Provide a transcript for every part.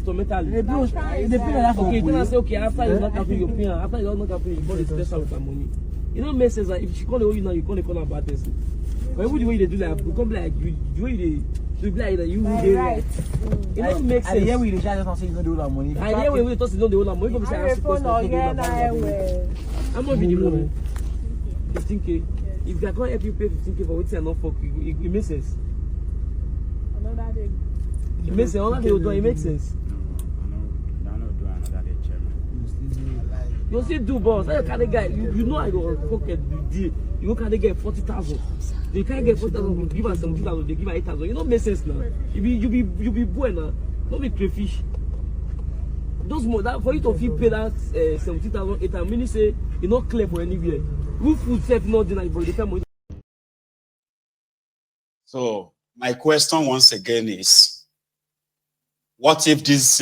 instrumentally. They pay okay, then I say, okay, after you're not having your pay, after you're not having your body, stress out with her money. You know, makes sense that if she call you now, you can't call her bad person. But even the way they do like, become like you, the way they be like that, you will do right. It don't make sense. I hear we the child just say you don't do that money. I hear we just don't do that money. People say I ask question. I'm not the money. 15K. If they can't help you pay 15K for what you not fuck, it makes sense. Another day. It makes sense. Another day will do. It makes sense. No, do another day, chairman. You still do, boss. That kind of guy, you know I go fuck the deal. You can't get 40,000. They can't get 40,000. You give us 17,000. They give us 8,000. You don't make sense now. You be boy now. Don't be crayfish. Those more that for you to feel pay that 17,000, 8,000. Meaning say you not clear for anywhere. Who food set not deny for the time. So my question once again is, what if these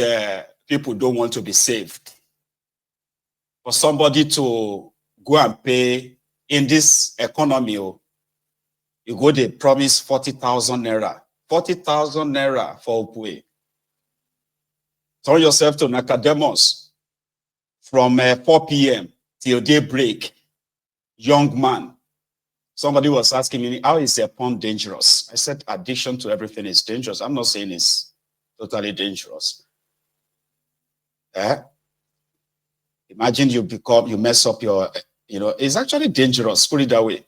people don't want to be saved? For somebody to go and pay in this economy, you go they promise 40,000 naira. 40,000 naira for Opwe. Turn yourself to Nakademus from 4 p.m. till daybreak. Young man. Somebody was asking me, how is a porn dangerous? I said, addiction to everything is dangerous. I'm not saying it's totally dangerous. Imagine you mess up your, it's actually dangerous, put it that way.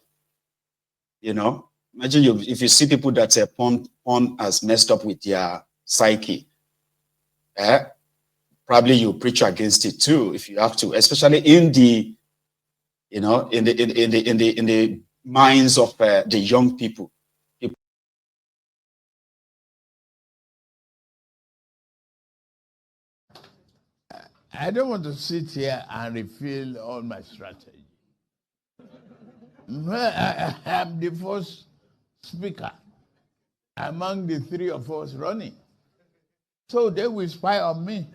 Imagine if you see people that porn has messed up with their psyche, probably you preach against it too, if you have to, especially in the, in the minds of the young people. I don't want to sit here and reveal all my strategy. I am the first speaker among the three of us running. So they will spy on me.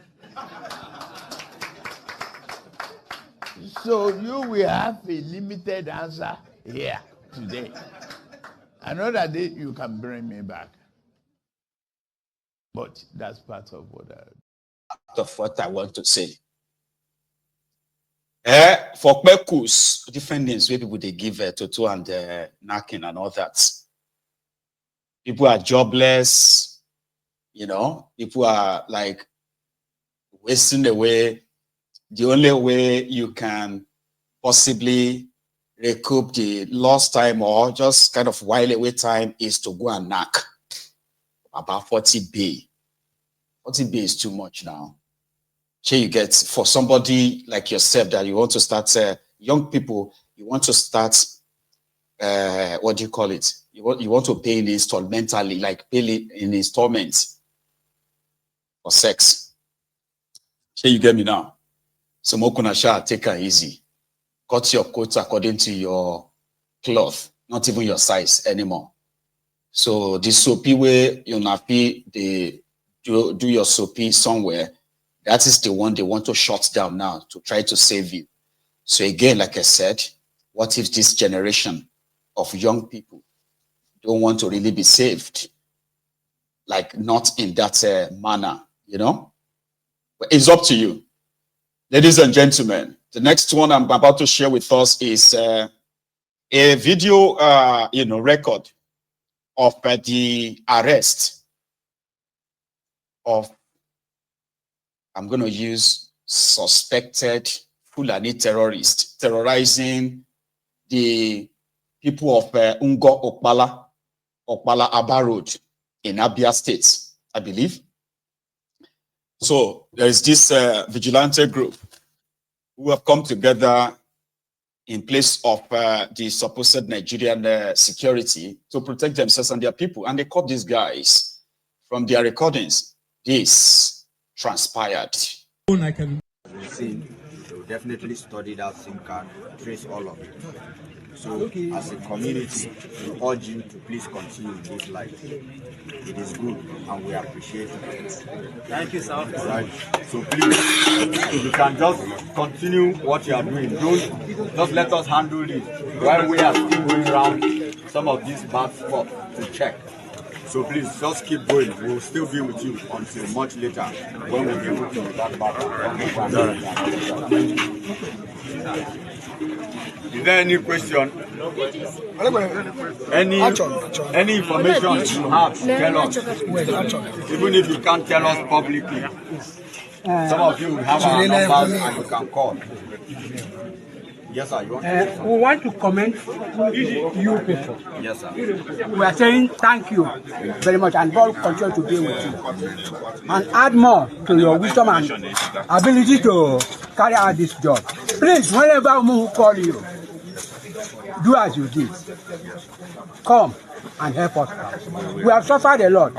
So you will have a limited answer here today. Another day you can bring me back. But that's part of what I want to say. For Kwekus, different names where people they give Toto and knocking and all that. People are jobless, people are like wasting away. The only way you can possibly recoup the lost time or just kind of while away time is to go and knock. About 40 B. 40 B is too much now. Here you get for somebody like yourself that you want to start, young people, you want to start, what do you call it? You want to pay in installmentally, like pay in installments for sex. Here you get me now. So Mokunasha, take her easy. Cut your coat according to your cloth, not even your size anymore. So the soapy way you nappy, they do your soapy somewhere. That is the one they want to shut down now to try to save you. So again, like I said, what if this generation of young people don't want to really be saved? Like not in that manner, But it's up to you. Ladies and gentlemen, the next one I'm about to share with us is a video, record of the arrest of, I'm going to use suspected Fulani terrorists terrorizing the people of Ungo Okpala Aba Road in Abia State, I believe. So there is this vigilante group who have come together in place of the supposed Nigerian security to protect themselves and their people. And they caught these guys. From their recordings, this transpired. I can see, they will definitely study that SIM card, trace all of it. So, as a community, we urge you to please continue in this life. It is good, and we appreciate it. Thank you, sir. All right. So please, if you can just continue what you are doing. Don't just let us handle it while we are still going around some of these bad spots to check. So please just keep going. We'll still be with you until much later when we'll be able to be back. Is there any question? Any information you have to tell us? Even if you can't tell us publicly, some of you have our numbers and you can call. Yes, sir. You want we want to commend you people. Yes, sir. We are saying thank you very much, and God continue to be with you. And add more to your wisdom and ability to carry out this job. Please, whenever we call you, do as you did. Come and help us out. We have suffered a lot.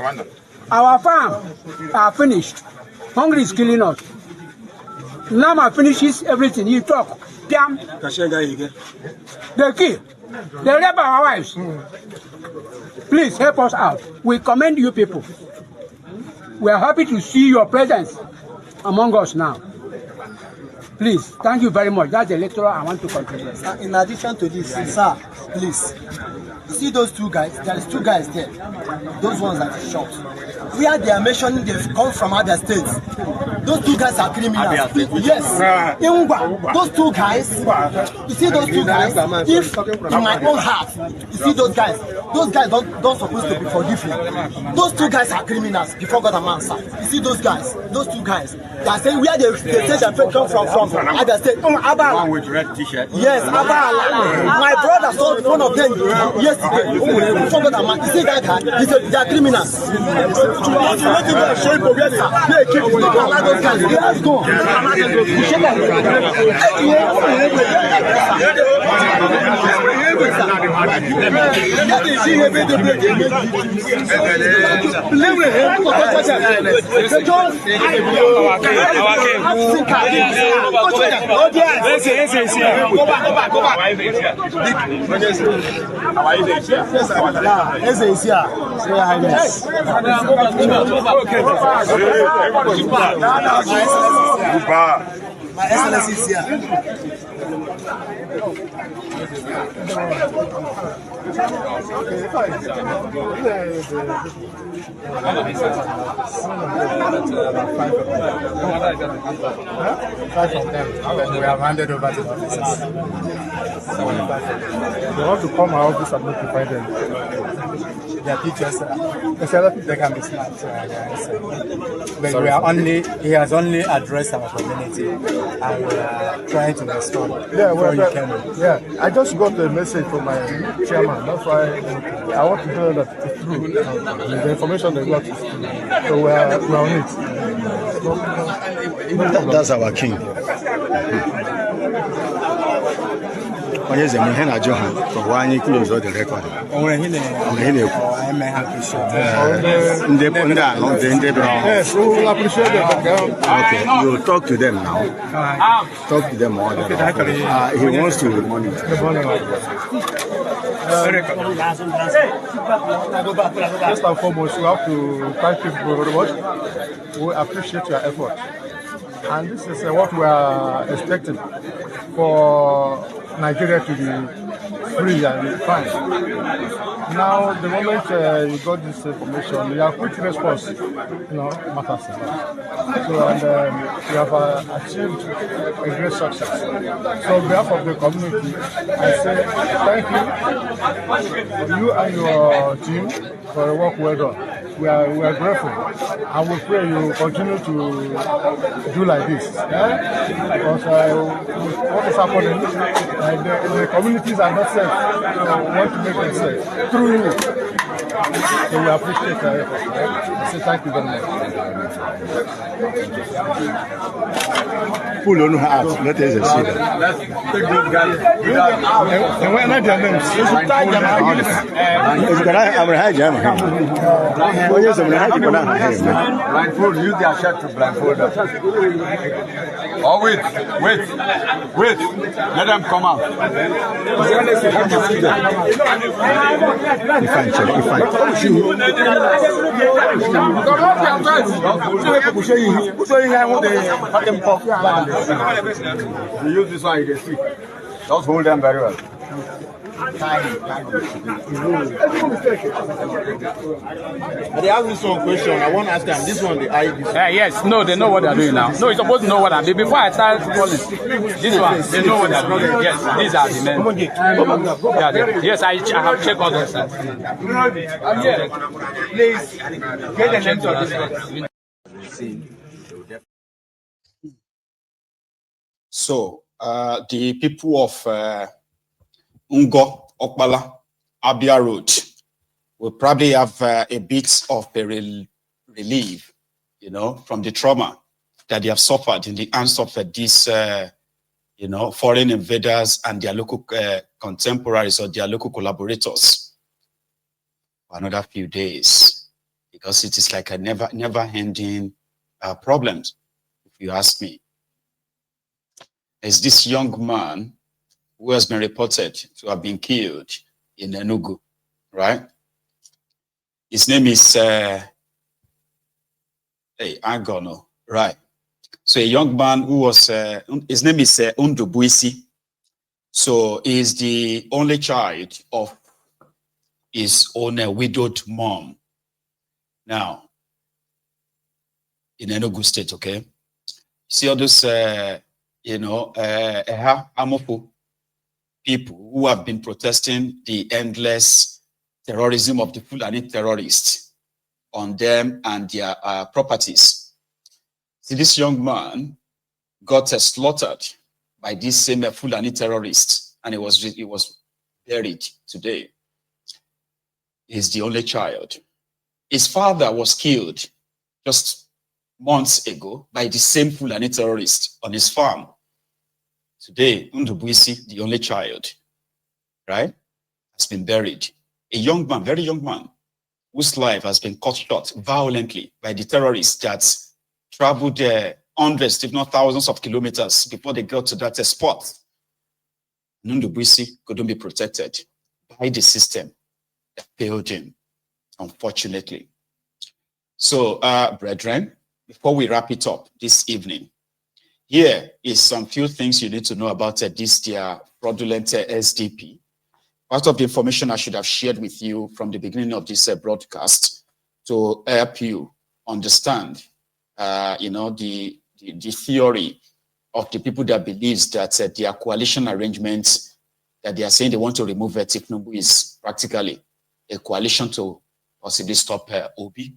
Our farm are finished. Hunger is killing us. Nama finishes everything. You talk. They kill. They rape our wives. Please help us out. We commend you people. We are happy to see your presence among us now. Please, thank you very much. That's the lecturer I want to contribute. In addition to this, sir, please, you see those two guys? There is two guys there. Those ones that are shot. Where they are mentioning they've come from other states. Those two guys are criminals. Yes. Those two guys, you see those two guys, if in my own heart, you see those guys don't supposed to be forgiven. Those two guys are criminals before God and man, sir. You see those two guys, they are saying where they say they come from other states. Abia. One with red t-shirt. Yes, Abia. My brother saw one of them yesterday. Before God and man, you see that guy, he said they are criminals. Let's go. My Excellency is here. Five of them. We have handed over to the officers. They want to come our office and notify them. Their pictures, there's a lot of people that can be snapped. But he has only addressed our community and we are trying to respond. Yeah, I just got a message from my chairman. That's why I want to tell that it's true. The information they got is true. So we are on it. That's our king. Yes, I'm here at Johan. So why you close the record? Yes, we will appreciate it. Okay, you talk to them now. Talk to them more. He wants to monitor. First and foremost, we have to thank you very much. We appreciate your effort. And this is what we are expecting for Nigeria to be free and fine. Now, the moment you got this information, your quick response, matters a lot. So, and we have achieved a great success. So, on behalf of the community, I say thank you and your team for the work well done. We are grateful, and we pray you continue to do like this. Because what is happening, the communities are not safe. So we want to make them safe through you. So we appreciate your effort. I say thank you very much. Pull on heart. Let us see them. Let's take these guys. And when I tell them, you should tag them. Blindfold, use their shirt to blindfold them. Oh, wait. Let them come out. You use this one, you can see. Just hold them very well. They asked me some question. I want to ask them. This one, the ID. Yes, no, they know what they're doing now. No, you're supposed to know what I'm doing. Before I start calling, this one, they know what they're doing. Yes, these are the men. Yes, I have checked all those things. Please, get the names of this one. So, the people of Ngo, Okbala, Abia Road will probably have a bit of a relief, you know, from the trauma that they have suffered in the hands of these, you know, foreign invaders and their local contemporaries or their local collaborators for another few days, because it is like a never-ending problem, if you ask me. There's this young man who has been reported to have been killed in Enugu, right? His name is, right? So a young man who was, his name is Undubuisi. So he is the only child of his own widowed mom. Now, in Enugu State, okay? See all those, you know, Amopo people who have been protesting the endless terrorism of the Fulani terrorists on them and their properties. See, this young man got slaughtered by these same Fulani terrorists, and he was buried today. He's the only child. His father was killed just months ago by the same Fulani terrorists on his farm. Today, Undubuisi, the only child, right, has been buried. A young man, very young man, whose life has been cut short violently by the terrorists that traveled hundreds, if not thousands of kilometers before they got to that spot. Undubuisi couldn't be protected by the system that failed him, unfortunately. So, brethren, before we wrap it up this evening, here is some few things you need to know about this their fraudulent SDP. Part of the information I should have shared with you from the beginning of this broadcast to help you understand, you know, the theory of the people that believes that their coalition arrangements that they are saying they want to remove Tifnubu is practically a coalition to possibly stop Obi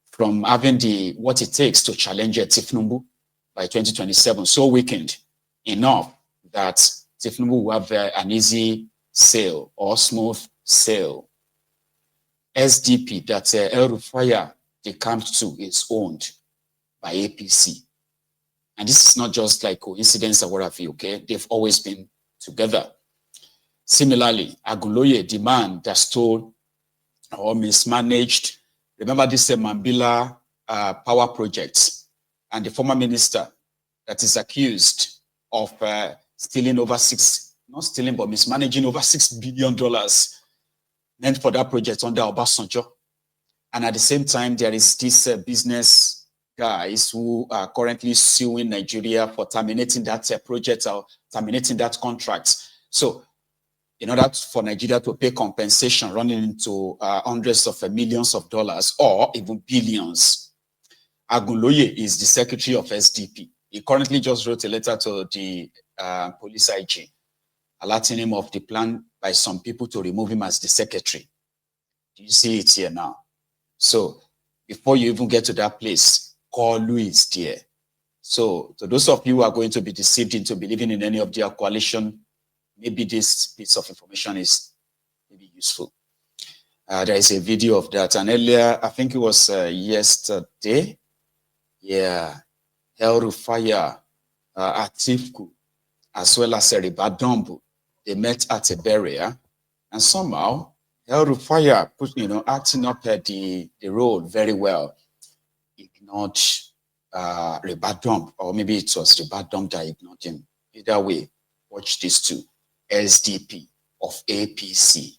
from having what it takes to challenge Tifnubu by 2027, so weakened enough that Tifnubu will have an easy sale or smooth sale. SDP that El Rufaya decamped to is owned by APC. And this is not just like coincidence or what have you, okay? They've always been together. Similarly, Aguloye, the man that stole or mismanaged, remember this Mambila power project, and the former minister that is accused of stealing over not stealing, but mismanaging over $6 billion meant for that project under Obasanjo. And at the same time, there is this business guys who are currently suing Nigeria for terminating that project or terminating that contract. So in order for Nigeria to pay compensation running into hundreds of millions of dollars or even billions, Agunloye is the secretary of SDP. He currently just wrote a letter to the police IG, alerting him of the plan by some people to remove him as the secretary. Do you see it here now? So before you even get to that place, Koolu is there. So to those of you who are going to be deceived into believing in any of their coalition, maybe this piece of information is maybe useful. There is a video of that. And earlier, I think it was yesterday, yeah, El Rufaya, Atifku, as well as Ribadombu, they met at a burial, and somehow El Rufaya put, acting up the role very well, ignored Ribadom, or maybe it was Ribadom that ignored him. Either way, watch these two, SDP of APC.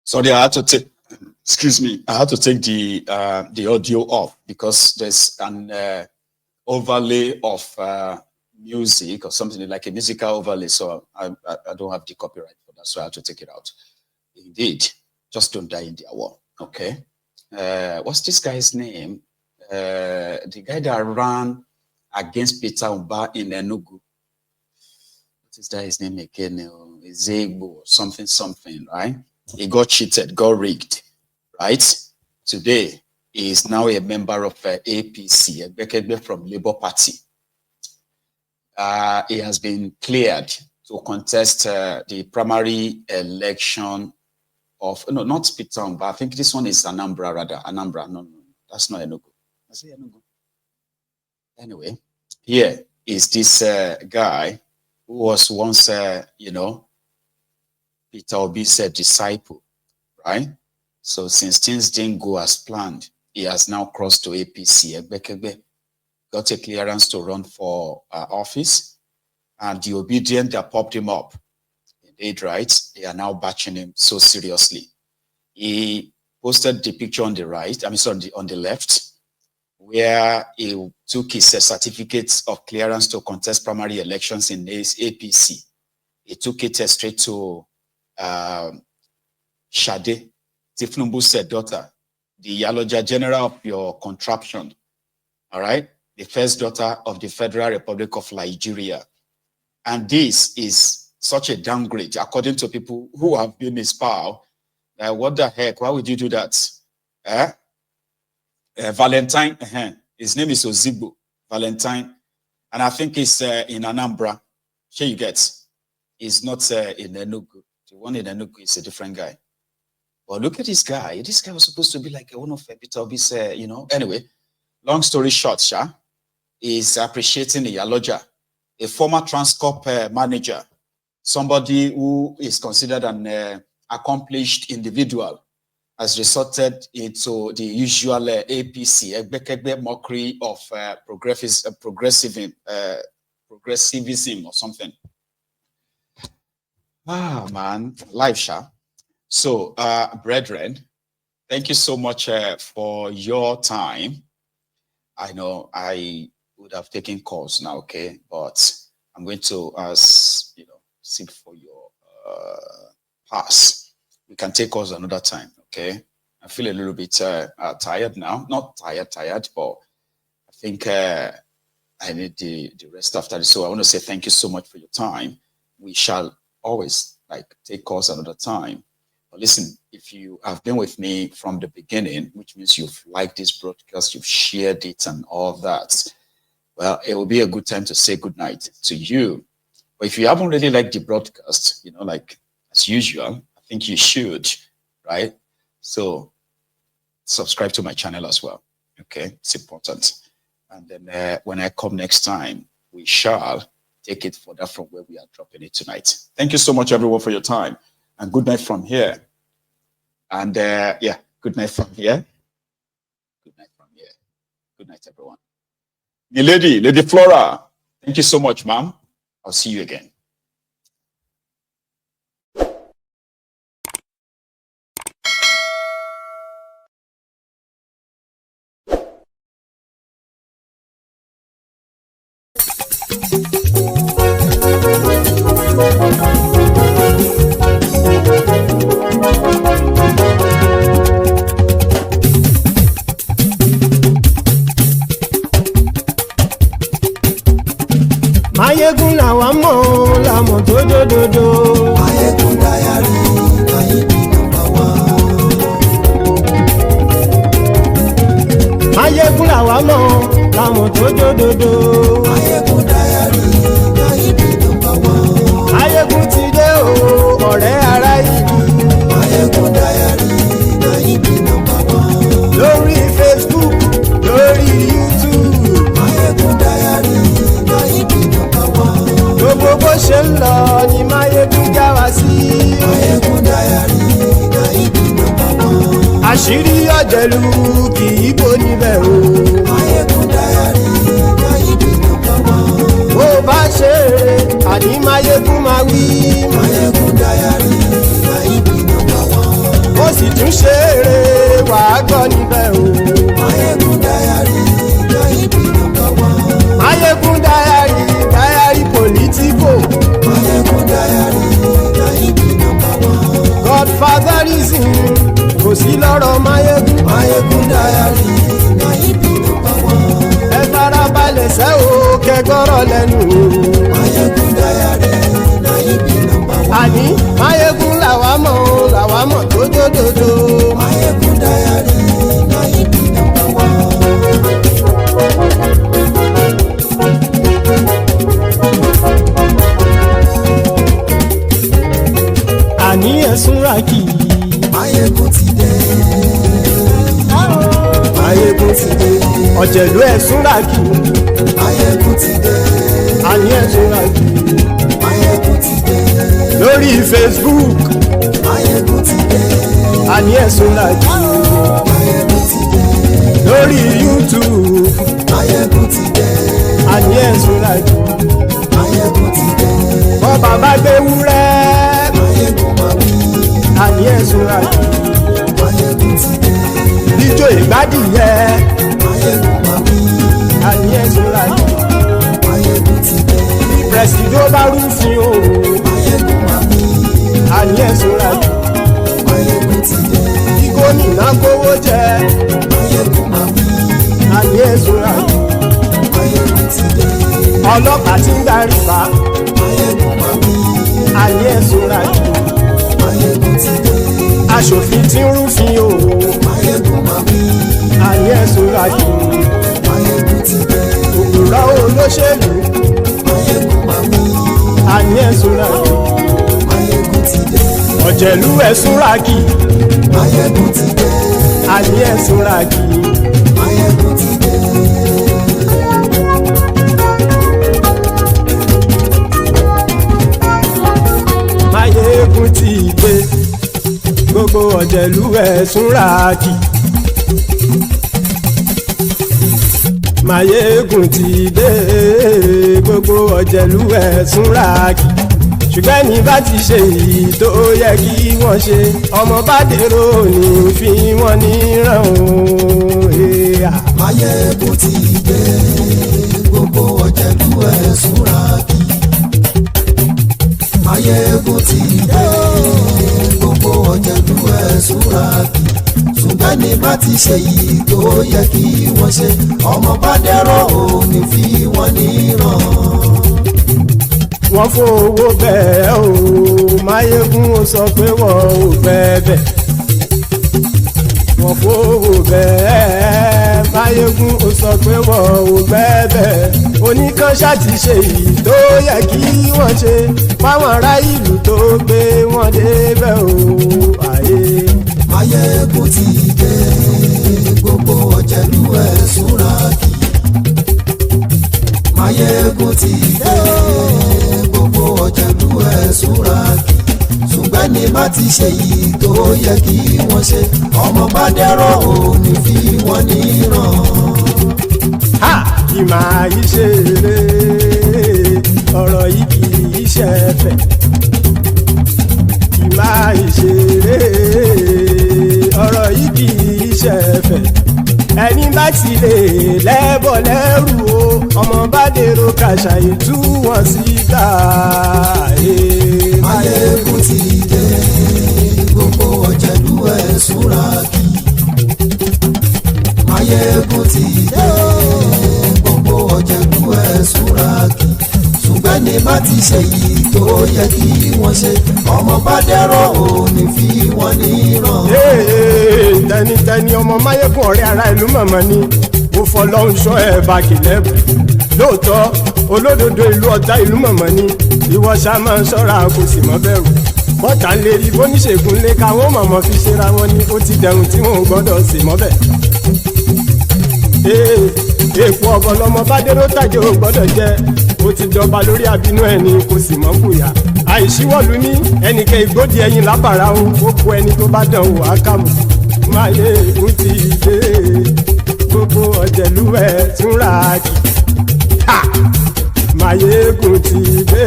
Sorry, I had to take. Excuse me. I had to take the audio off because there's an overlay of music or something like a musical overlay. So I don't have the copyright for that, so I had to take it out. Indeed, just don't die in their war. Okay. What's this guy's name? The guy that ran against Peter Umba in Enugu. What is that his name again? Zegbo, something, right? He got cheated, got rigged, right? Today, he is now a member of APC, from Labour Party. He has been cleared to contest the primary election of, no, not Peter Umba. I think this one is Anambra, rather. Anambra, no, that's not Enugu. That's Enugu. Anyway, here is this guy who was once, Peter Obi's disciple, right? So since things didn't go as planned, he has now crossed to APC. Got a clearance to run for office, and the obedient that popped him up, indeed, right? They are now batching him so seriously. He posted the picture on the right, on the left, where he took his certificates of clearance to contest primary elections in his APC. He took it straight to Shade, Tifnumbu's daughter, the Yaloja general of your contraption, all right? The first daughter of the Federal Republic of Nigeria. And this is such a downgrade, according to people who have been his pal. What the heck? Why would you do that? Valentine, his name is Ozigbo, Valentine. And I think he's in Anambra. Here you get. He's not in Enugu. The one in Enugu is a different guy. But look at this guy. This guy was supposed to be like one of Peter Obi's, Anyway, long story short, is appreciating the Yaloja, a former Transcorp manager, somebody who is considered an accomplished individual, has resorted into the usual APC, a mockery of progressivism or something. Man, life, So, brethren, thank you so much for your time. I know I would have taken calls now, okay, but I'm going to seek for your pass. We can take calls another time, okay? I feel a little bit tired now. Not tired, but I think I need the rest after this. So I want to say thank you so much for your time. We shall always take calls another time. But listen, if you have been with me from the beginning, which means you've liked this broadcast, you've shared it and all that, well, it will be a good time to say good night to you. But if you haven't really liked the broadcast, as usual, I think you should, right? So subscribe to my channel as well, okay? It's important. And then when I come next time, we shall take it further from where we are dropping it tonight. Thank you so much, everyone, for your time. And good night from here. And good night from here. Good night from here. Good night, everyone. The Lady Flora, thank you so much, ma'am. I'll see you again. Mayegun làwa mọ̀ làmọ̀ tó dòdòdò. Mayegun dayari Mayegun number one. Mayegun làwa mọ̀ làmọ̀ tó dòdòdò. Mayegun dayari Mayegun number one. Mayegun ti dé o ọ̀rẹ́ ara yìí. Mayegun dayari Mayegun number one. Lórí Facebook, lórí YouTube. Mayegun dayari Mayegun number one. Gbogbo bó ṣe ń lọ ni Mayegun já wa sí. Mayegun dayari Mayegun number one. Àṣírí ọ̀jẹ̀lú kì í bò níbẹ̀ o. Mayegun dayari Mayegun number one. Bó bá ṣe eré àní Mayegun máa wí. Mayegun dayari Mayegun number one. Ó tún ṣe eré wàá gbọ́ níbẹ̀ o. Mayegun Diary, Naibi #1. Mayegun Diary politico. Mayegun Diary, Naibi #1. Godfatherism kò sí lọ́rọ̀ Mayegun. Mayegun Diary, Naibi #1. Ẹ farabalẹ̀ sẹ́ o kẹgbọ́rọ̀ lẹ́nu o. Mayegun Diary, Naibi #1. Àní Mayegun làwa mọ̀ tó dòdòdò. Mayegun Diary, Naibi #1. Àní ẹ̀sùn ràkì. Mayegun ti dé. Mayegun ti dé. Ọ̀jẹ̀lú ẹ̀sùn ràkì. Mayegun ti dé. Àní ẹ̀sùn ràkì. Mayegun ti dé. Lórí Facebook. Mayegun ti dé. Àní ẹ̀sùn ràkì. Mayegun ti dé. Lórí YouTube. Mayegun ti dé. Àní ẹ̀sùn ràkì. Mayegun ti dé. Bọ́ bàbá gbé wúrẹ́. Mayegun máa wí. Àní ẹ̀sùn ràkì. Mayegun ti dé. Ijó ìgbádìyẹ. Mayegun máa wí. Àní ẹ̀sùn ràkì. Mayegun ti dé. Pẹ̀sìdó bá rúfin o. Mayegun máa wí. Àní ẹ̀sùn ràkì. Mayegun ti dé. Kí gómìnà kówó jẹ. Mayegun máa wí. Àní ẹ̀sùn ràkì. Mayegun ti dé. Ọlọ́pàá tí ń darí bá. Mayegun máa wí. Àní ẹ̀sùn ràkì. Mayegun ti dé. Aṣòfin tí ń rúfin o. Mayegun máa wí. Àní ẹ̀sùn ràkì. Mayegun ti dé. Òpùrọ́ olóṣèlú. Mayegun máa wí. Àní ẹ̀sùn ràkì. Mayegun ti dé. Ọ̀jẹ̀lú ẹ̀sùn ràkì. Mayegun ti dé. Àní ẹ̀sùn ràkì. Mayegun ti dé. Mayegun ti dé. Gbogbo ọ̀jẹ̀lú ẹ̀sùn ràkì. Mayegun ti dé. Gbogbo ọ̀jẹ̀lú ẹ̀sùn ràkì. Ṣùgbọ́n ní bá ti ṣe èyí tó yẹ kí wọ́n ṣe, ọmọ bá dèrò ní fi wọ́n níran o. Mayegun ti dé. Gbogbo ọ̀jẹ̀lú ẹ̀sùn ràkì. Mayegun ti dé. Gbogbo ọ̀jẹ̀lú ẹ̀sùn ràkì. Ṣùgbọ́n ní bá ti ṣe èyí tó yẹ kí wọ́n ṣe, ọmọ bá dẹ̀rọ̀ ò ní fi wọ́n níran. Wọ́n fowó bẹ́ẹ̀ o. Mayegun ó sọ pé wọ́n ò fẹ́ bẹ̀. Wọ́n fowó bẹ́ẹ̀. Mayegun ó sọ pé wọ́n ò fẹ́ bẹ̀. Oníkan ṣáàtì ṣe èyí tó yẹ kí wọ́n ṣe fáwọn ará ìlú tó gbé wọn débẹ̀ o. Àyè. Mayegun ti dé. Gbogbo ọ̀jẹ̀lú ẹ̀sùn ràkì. Mayegun ti dé. Gbogbo ọ̀jẹ̀lú ẹ̀sùn ràkì. Ṣùgbọ́n ní bá ti ṣe yìí tó yẹ kí wọ́n ṣe, ọmọ bá dẹ̀rọ̀ ò ní fi wọ́n níran. Kì máa yí ṣe eré, ọ̀rọ̀ yìí kì í ṣe ẹ̀fẹ̀. Kì máa yí ṣe eré, ọ̀rọ̀ yìí kì í ṣe ẹ̀fẹ̀. Ẹni bá ti lè lẹ́bọ̀ lẹ́rù o, ọmọ bá dèrò kàṣà ìtú wọn síta. Mayegun ti dé. Gbogbo ọ̀jẹ̀lú ẹ̀sùn ràkì. Mayegun ti dé. Gbogbo ọ̀jẹ̀lú ẹ̀sùn ràkì. Ṣùgbọ́n ní bá ti ṣe yìí tó yẹ kí wọ́n ṣe, ọmọ bá dẹ̀rọ̀ ò ní fi wọ́n níran. Tẹnitẹni ọmọ Mayegun ọ̀rẹ́ ara ìlú mọ̀mọ́ ni mo fọlọ́hún ṣọ́ ẹ̀ bá kìlẹ́bù. Lóòótọ́ olódodo ìlú ọ̀tá ìlú mọ̀mọ́ ni ìwọ ṣá máa ń ṣọ́ra kò sì mọ́ bẹ̀rù. Bọ́tà ń lè rí bóníṣègùn lé káwọn mọ̀mọ́ fi ṣera wọn ni ó ti dẹrùn tí wọn ò gbọ́dọ̀ sì mọ́ bẹ̀. Èèpo ọ̀bọ lọmọ bá dérò tàjẹ́ ò gbọ́dọ̀ jẹ́ ó ti jọba lórí àbínú ẹni kò sì mọ́ bùyà. Àìsíwọ́lu ní ẹnìkẹ́ ìgbódì ẹyin lábàrá o ó kó ẹni tó bá dán wò á kàmù. Mayegun ti dé. Gbogbo ọ̀jẹ̀lú ẹ̀sùn ràkì. Mayegun ti dé.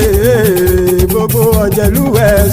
Gbogbo ọ̀jẹ̀lú ẹ̀sùn.